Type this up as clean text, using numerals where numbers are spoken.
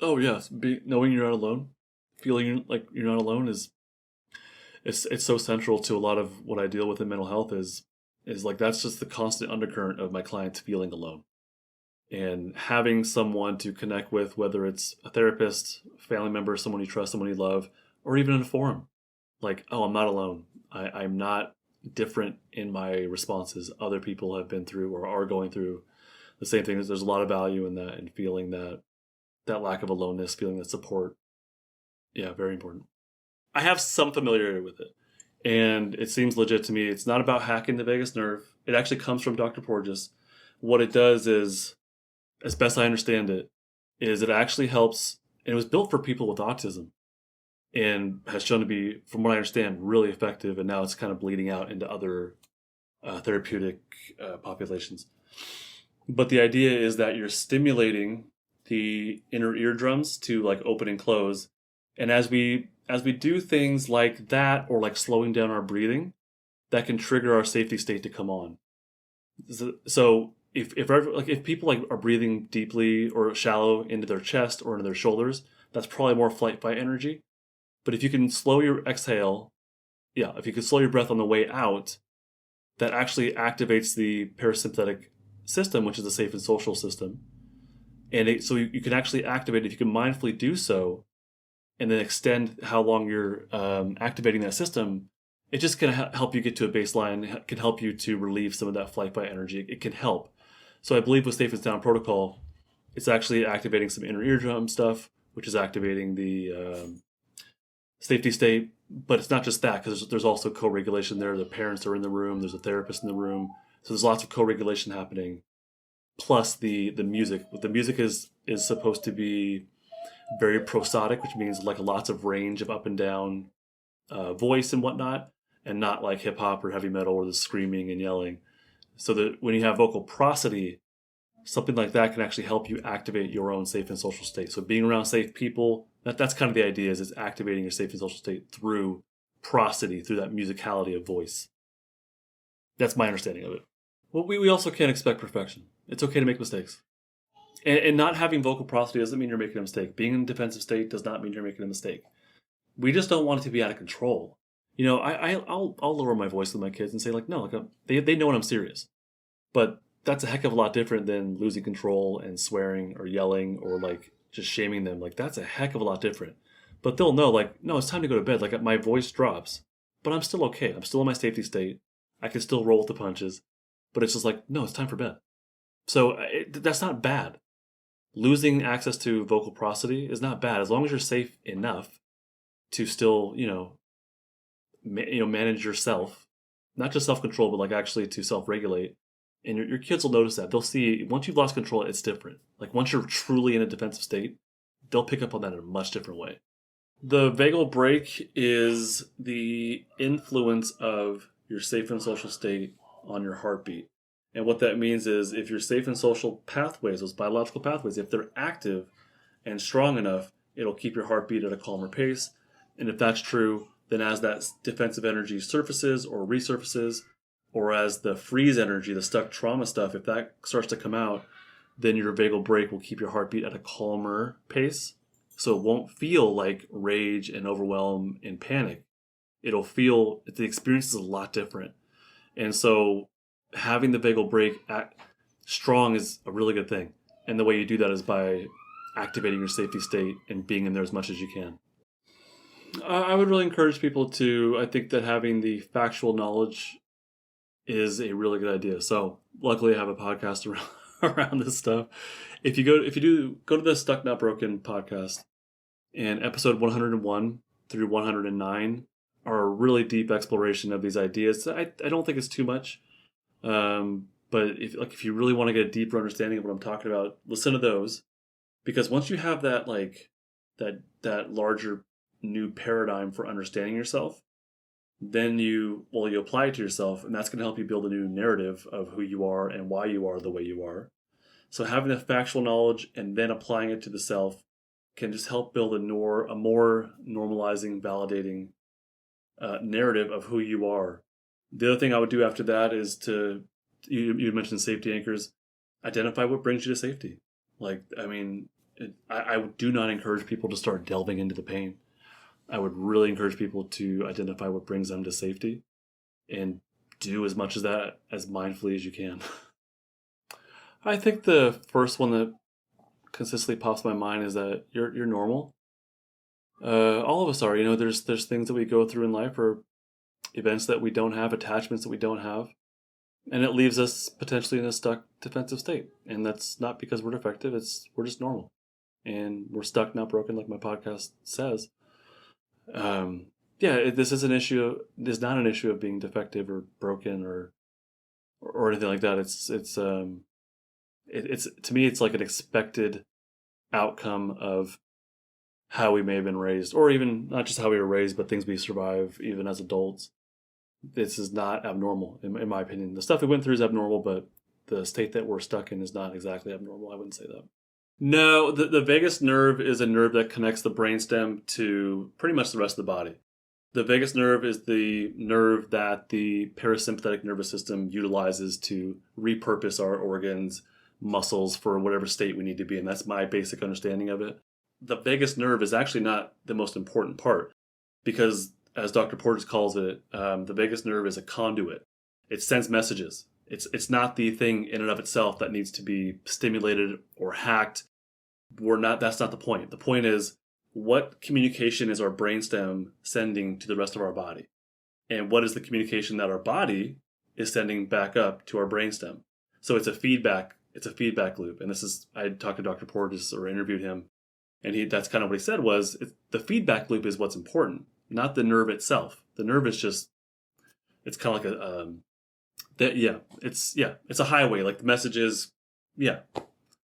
Oh yes, knowing you're not alone, feeling like you're not alone is it's so central to a lot of what I deal with in mental health is like that's just the constant undercurrent of my clients feeling alone and having someone to connect with, whether it's a therapist, family member, someone you trust, someone you love, or even in a forum. Like, oh, I'm not alone. I'm not different in my responses. Other people have been through or are going through the same thing. There's a lot of value in that and feeling that lack of aloneness, feeling that support. Yeah, very important. I have some familiarity with it, and it seems legit to me. It's not about hacking the vagus nerve. It actually comes from Dr. Porges. What it does is, as best I understand it, is it actually helps. And it was built for people with autism, and has shown to be, from what I understand, really effective. And now it's kind of bleeding out into other therapeutic populations. But the idea is that you're stimulating the inner eardrums to like open and close, and as we do things like that or like slowing down our breathing, that can trigger our safety state to come on. So if people like are breathing deeply or shallow into their chest or into their shoulders, that's probably more flight fight energy. But if you can slow your exhale, yeah, if you can slow your breath on the way out, that actually activates the parasympathetic system, which is the safe and social system. And so you can actually activate, if you can mindfully do so, and then extend how long you're activating that system, it just can help you get to a baseline. It can help you to relieve some of that flight fight energy. It can help. So I believe with Safe and Sound Protocol, it's actually activating some inner eardrum stuff, which is activating the safety state. But it's not just that, because there's also co-regulation there. The parents are in the room. There's a therapist in the room. So there's lots of co-regulation happening. Plus the music. The music is supposed to be very prosodic, which means like lots of range of up and down voice and whatnot, and not like hip hop or heavy metal or the screaming and yelling. So that when you have vocal prosody, something like that can actually help you activate your own safe and social state. So being around safe people, that's kind of the idea, is activating your safe and social state through prosody, through that musicality of voice. That's my understanding of it. Well, we also can't expect perfection. It's okay to make mistakes. And not having vocal prosody doesn't mean you're making a mistake. Being in a defensive state does not mean you're making a mistake. We just don't want it to be out of control. You know, I'll lower my voice with my kids and say like, no, like they know when I'm serious. But that's a heck of a lot different than losing control and swearing or yelling or like just shaming them. Like that's a heck of a lot different. But they'll know like, no, it's time to go to bed. Like my voice drops, but I'm still okay. I'm still in my safety state. I can still roll with the punches. But it's just like, no, it's time for bed. So that's not bad. Losing access to vocal prosody is not bad as long as you're safe enough to still, manage yourself, not just self-control, but like actually to self-regulate. And your kids will notice that. They'll see once you've lost control, it's different. Like once you're truly in a defensive state, they'll pick up on that in a much different way. The vagal brake is the influence of your safe and social state on your heartbeat. And what that means is if your safe and social pathways, those biological pathways, if they're active and strong enough, it'll keep your heartbeat at a calmer pace. And if that's true, then as that defensive energy surfaces or resurfaces, or as the freeze energy, the stuck trauma stuff, if that starts to come out, then your vagal brake will keep your heartbeat at a calmer pace. So it won't feel like rage and overwhelm and panic. It'll feel, the experience is a lot different. And so having the vagal brake strong is a really good thing. And the way you do that is by activating your safety state and being in there as much as you can. I would really encourage people to, I think that having the factual knowledge is a really good idea. So luckily I have a podcast around this stuff. If you go to the Stuck Not Broken podcast, and episode 101 through 109 are a really deep exploration of these ideas. I don't think it's too much. But if you really want to get a deeper understanding of what I'm talking about, listen to those, because once you have that that larger new paradigm for understanding yourself, then you apply it to yourself, and that's going to help you build a new narrative of who you are and why you are the way you are. So having the factual knowledge and then applying it to the self can just help build a more normalizing, validating narrative of who you are. The other thing I would do after that is you mentioned safety anchors, identify what brings you to safety. Like, I mean, I do not encourage people to start delving into the pain. I would really encourage people to identify what brings them to safety and do as much of that as mindfully as you can. I think the first one that consistently pops in my mind is that you're normal. All of us are. There's things that we go through in life, or events that we don't have, attachments that we don't have, and it leaves us potentially in a stuck defensive state. And that's not because we're defective. We're just normal, and we're stuck, not broken, like my podcast says. This is an issue. It's not an issue of being defective or broken or anything like that. It's to me, it's like an expected outcome of how we may have been raised, or even not just how we were raised, but things we survive even as adults. This is not abnormal, in my opinion. The stuff we went through is abnormal, but the state that we're stuck in is not exactly abnormal. I wouldn't say that. No, the vagus nerve is a nerve that connects the brainstem to pretty much the rest of the body. The vagus nerve is the nerve that the parasympathetic nervous system utilizes to repurpose our organs, muscles for whatever state we need to be in. That's my basic understanding of it. The vagus nerve is actually not the most important part because, as Dr. Porges calls it, the vagus nerve is a conduit. It sends messages. It's not the thing in and of itself that needs to be stimulated or hacked. That's not the point. The point is, what communication is our brainstem sending to the rest of our body? And what is the communication that our body is sending back up to our brainstem? So it's a feedback loop. And I talked to Dr. Porges or interviewed him, and that's kind of what he said was the feedback loop is what's important, not the nerve itself. The nerve is just, it's kind of like it's a highway. Like the messages,